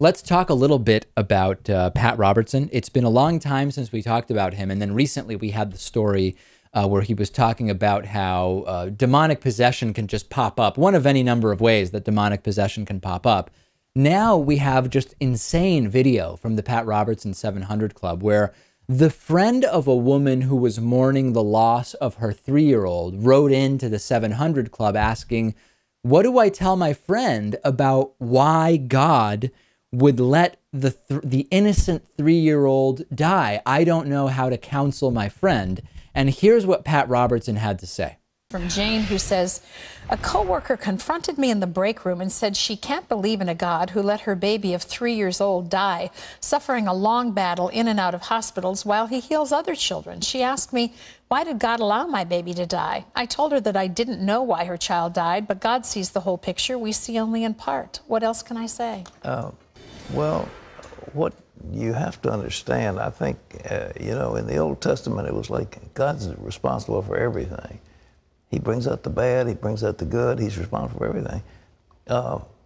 Let's talk a little bit about Pat Robertson. It's been a long time since we talked about him, and then recently we had the story where he was talking about how demonic possession can just pop up, one of any number of ways that demonic possession can pop up. Now we have just insane video from the Pat Robertson 700 Club where the friend of a woman who was mourning the loss of her 3-year-old wrote into the 700 Club asking, "What do I tell my friend about why God would let the innocent 3-year-old die? I don't know how to counsel my friend." And here's what Pat Robertson had to say. From Jane, who says, a coworker confronted me in the break room and said she can't believe in a God who let her baby of 3 years old die, suffering a long battle in and out of hospitals while he heals other children. She asked me, why did God allow my baby to die? I told her that I didn't know why her child died, but God sees the whole picture. We see only in part. What else can I say? Well, what you have to understand, I think, you know, in the Old Testament, it was like God's responsible for everything. He brings out the bad, he brings out the good, he's responsible for everything.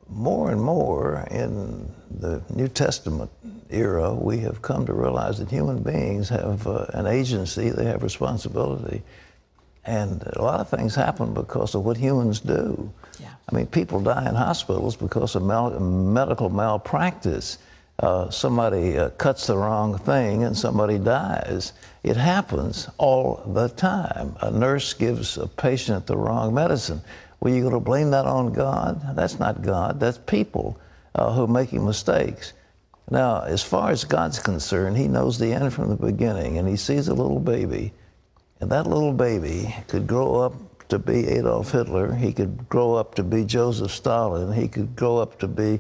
More and more in the New Testament era, we have come to realize that human beings have an agency, they have responsibility. And a lot of things happen because of what humans do. Yeah. I mean, people die in hospitals because of medical malpractice. Somebody cuts the wrong thing and somebody dies. It happens all the time. A nurse gives a patient the wrong medicine. Well, you're going to blame that on God? That's not God. That's people who are making mistakes. Now, as far as God's concerned, he knows the end from the beginning, and he sees a little baby. And that little baby could grow up to be Adolf Hitler. He could grow up to be Joseph Stalin. He could grow up to be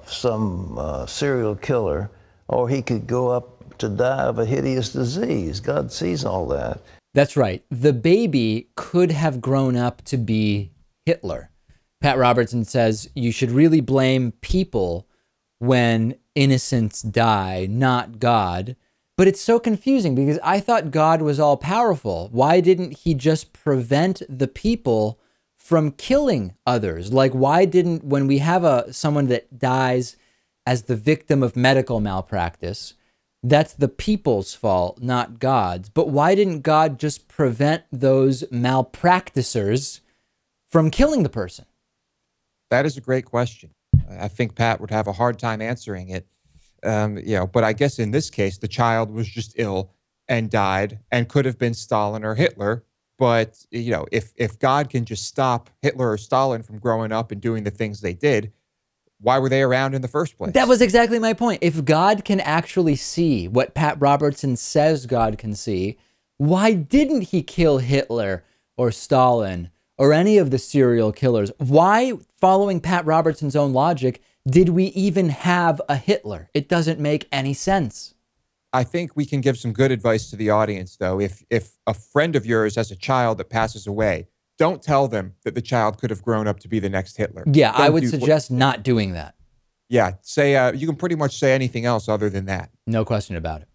some serial killer, or he could go up to die of a hideous disease. God sees all that. That's right. The baby could have grown up to be Hitler. Pat Robertson says you should really blame people when innocents die, not God. But it's so confusing because I thought God was all powerful. Why didn't he just prevent the people from killing others? Like, why didn't, when we have someone that dies as the victim of medical malpractice, that's the people's fault, not God's. But why didn't God just prevent those malpracticers from killing the person? That is a great question. I think Pat would have a hard time answering it. You know, but I guess in this case, the child was just ill and died and could have been Stalin or Hitler. But, you know, if God can just stop Hitler or Stalin from growing up and doing the things they did, why were they around in the first place? That was exactly my point. If God can actually see what Pat Robertson says God can see, why didn't he kill Hitler or Stalin or any of the serial killers? Why, following Pat Robertson's own logic, did we even have a Hitler? It doesn't make any sense. I think we can give some good advice to the audience, though. If a friend of yours has a child that passes away, don't tell them that the child could have grown up to be the next Hitler. Yeah, I would suggest not doing that. Yeah, say you can pretty much say anything else other than that. No question about it.